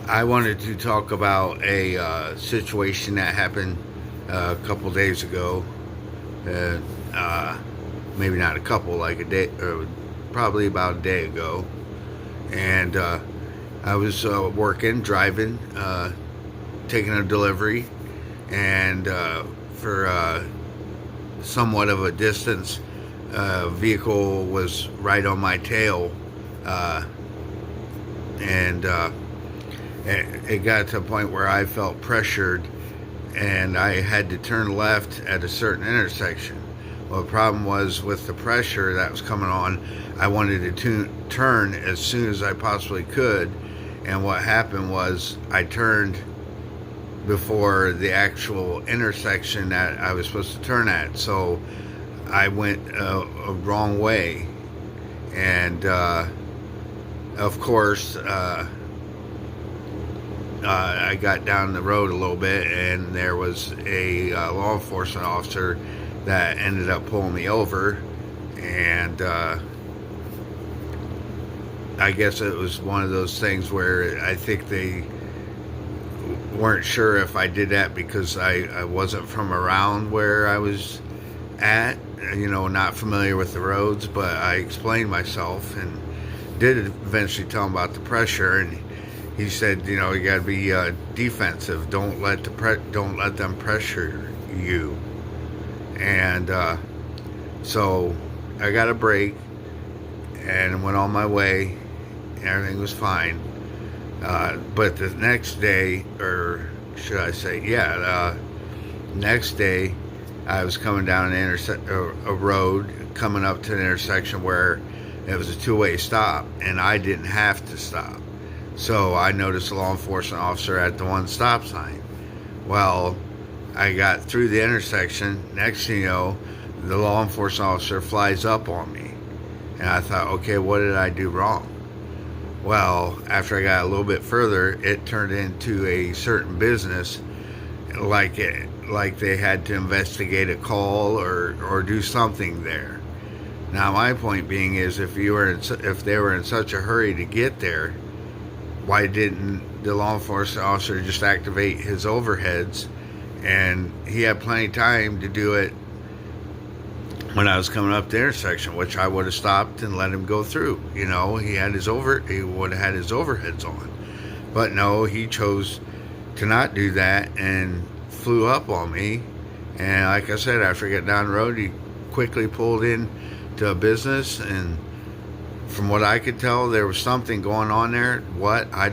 I wanted to talk about a situation that happened a couple days ago. Uh, uh, Maybe not a couple, like a day, or probably about a day ago. And I was working, driving, taking a delivery, and for somewhat of a distance, a vehicle was right on my tail, uh, and it got to a point where I felt pressured and I had to turn left at a certain intersection. Well, the problem was with the pressure that was coming on, I wanted to turn as soon as I possibly could. And what happened was I turned before the actual intersection that I was supposed to turn at. So I went a wrong way. And of course, I got down the road a little bit, and there was a law enforcement officer that ended up pulling me over. And I guess it was one of those things where I think they weren't sure if I did that because I wasn't from around where I was at, not familiar with the roads. But I explained myself and did eventually tell him about the pressure, and he said, you got to be defensive. Don't let them pressure you. And so I got a break and went on my way. Everything was fine. But the next day, or should I say, next day, I was coming down a road, coming up to an intersection where it was a two-way stop, and I didn't have to stop. So I noticed a law enforcement officer at the one stop sign. Well, I got through the intersection. Next thing you know, the law enforcement officer flies up on me. And I thought, okay, what did I do wrong? Well, after I got a little bit further, it turned into a certain business, like they had to investigate a call or do something there. Now, my point being is, if they were in such a hurry to get there, why didn't the law enforcement officer just activate his overheads? And he had plenty of time to do it when I was coming up the intersection, which I would have stopped and let him go through. He would have had his overheads on. But no, he chose to not do that and flew up on me. And like I said, after I got down the road, he quickly pulled in to a business, and from what I could tell, there was something going on there. What? I don't